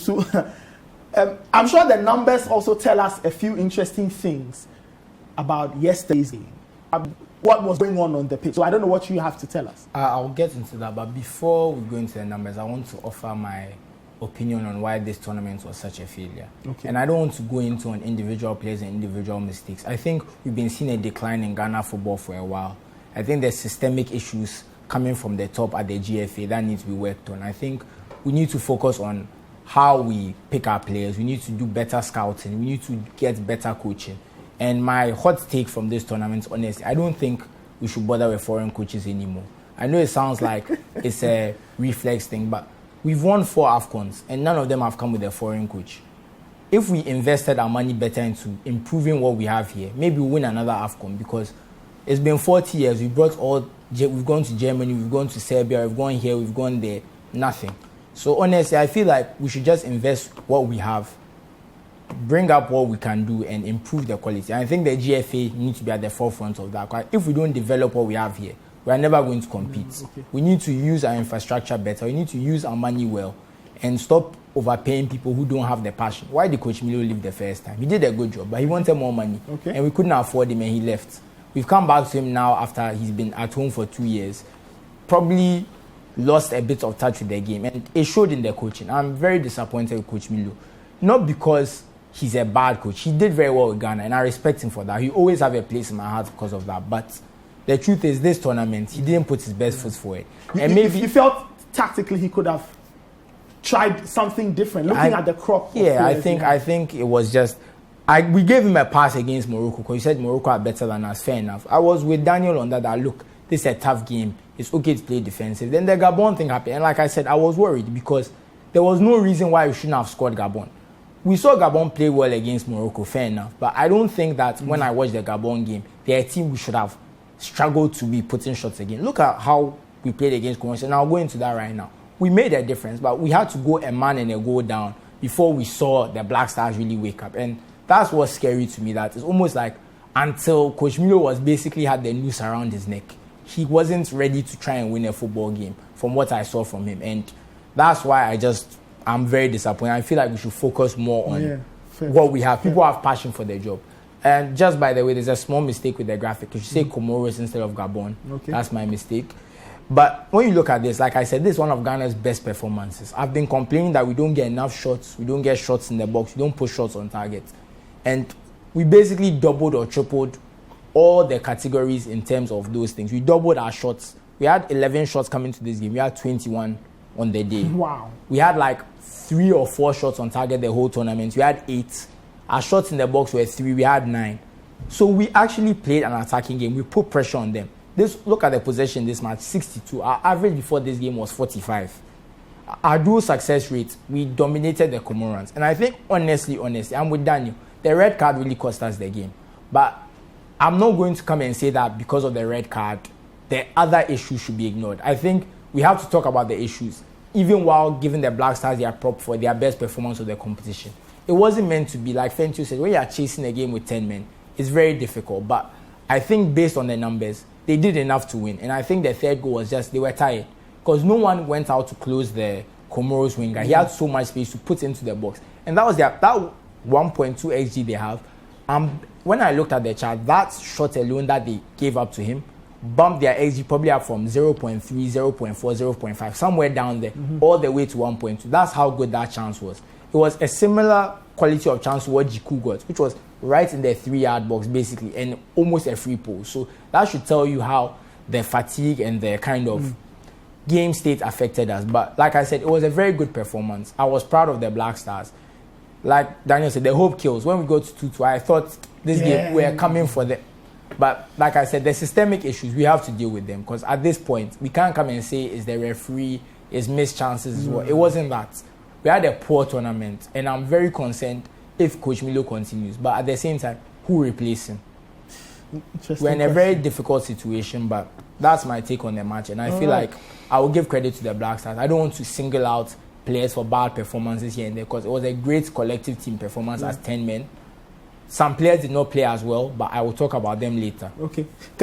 So I'm sure the numbers also tell us a few interesting things about yesterday's game. What was going on the pitch? So I don't know what you have to tell us. I'll get into that, but before we go into the numbers, I want to offer my opinion on why this tournament was such a failure. Okay. And I don't want to go into on individual players and individual mistakes. I think we've been seeing a decline in Ghana football for a while. I think there's systemic issues coming from the top at the GFA that need to be worked on. I think we need to focus on how we pick our players. We need to do better scouting. We need to get better coaching. And my hot take from this tournament, honestly, I don't think we should bother with foreign coaches anymore. I know it sounds like it's a reflex thing, but we've won 4 AFCONs, and none of them have come with a foreign coach. If we invested our money better into improving what we have here, maybe we'll win another AFCON, because it's been 40 years. We've gone to Germany, we've gone to Serbia, we've gone here, we've gone there, nothing. So honestly, I feel like we should just invest what we have, bring up what we can do, and improve the quality. And I think the GFA needs to be at the forefront of that. If we don't develop what we have here, we are never going to compete. Okay. We need to use our infrastructure better. We need to use our money well and stop overpaying people who don't have the passion. Why did Coach Milo leave the first time? He did a good job, but he wanted more money. Okay. And we couldn't afford him, and he left. We've come back to him now after he's been at home for 2 years. Probably lost a bit of touch with the game, and it showed in the coaching. I'm very disappointed with Coach Milo. Not because he's a bad coach. He did very well with Ghana, and I respect him for that. He always have a place in my heart because of that. But the truth is, this tournament, he didn't put his best foot forward. And maybe you felt tactically he could have tried something different, looking at the crop. Yeah, I think it was just we gave him a pass against Morocco because he said Morocco are better than us. Fair enough. I was with Daniel on that. Look, this is a tough game. It's okay to play defensive. Then the Gabon thing happened, and like I said, I was worried because there was no reason why we shouldn't have scored Gabon. We saw Gabon play well against Morocco, fair enough. But I don't think that when I watched the Gabon game, they're a team we should have struggled to be putting shots again. Look at how we played against Comoros, and I'll go into that right now. We made a difference, but we had to go a man and a goal down before we saw the Black Stars really wake up. And that's what's scary to me. That it's almost like until Coach Milo was basically had the noose around his neck, he wasn't ready to try and win a football game from what I saw from him. And that's why I'm very disappointed. I feel like we should focus more on what we have. People have passion for their job. And just by the way, there's a small mistake with the graphic. You should say Comoros instead of Gabon. Okay. That's my mistake. But when you look at this, like I said, this is one of Ghana's best performances. I've been complaining that we don't get enough shots. We don't get shots in the box. We don't put shots on target. And we basically doubled or tripled all the categories in terms of those things. We doubled our shots. We had 11 shots coming to this game. We had 21 on the day. Wow. We had like 3 or 4 shots on target the whole tournament. We had 8. Our shots in the box were 3. We had 9. So we actually played an attacking game. We put pressure on them. Look at the possession this match, 62. Our average before this game was 45. Our dual success rate, we dominated the Comorans. And I think, honestly, I'm with Daniel. The red card really cost us the game. But I'm not going to come and say that because of the red card, the other issues should be ignored. I think we have to talk about the issues, even while giving the Black Stars their prop for their best performance of the competition. It wasn't meant to be, like Fentu said, when you are chasing a game with 10 men, it's very difficult. But I think based on the numbers, they did enough to win. And I think the third goal was just, they were tired. Because no one went out to close the Comoros winger. He had so much space to put into the box. And that was that 1.2 XG they have. When I looked at the chart, that shot alone that they gave up to him bumped their XG probably up from 0.3, 0.4, 0.5, somewhere down there, all the way to 1.2. That's how good that chance was. It was a similar quality of chance to what Jiku got, which was right in the 3-yard box, basically, and almost a free poll. So that should tell you how the fatigue and the kind of game state affected us. But like I said, it was a very good performance. I was proud of the Black Stars. Like Daniel said, the hope kills. When we go to 2-2, I thought this game, we're coming for them. But like I said, the systemic issues, we have to deal with them. Because at this point, we can't come and say, is the referee, is missed chances as well. It wasn't that. We had a poor tournament, and I'm very concerned if Coach Milo continues. But at the same time, who replaces him? We're in a very difficult situation, but that's my take on the match. And I feel like I will give credit to the Black Stars. I don't want to single out players for bad performances here and there, because it was a great collective team performance as 10 men. Some players did not play as well, but I will talk about them later. Okay.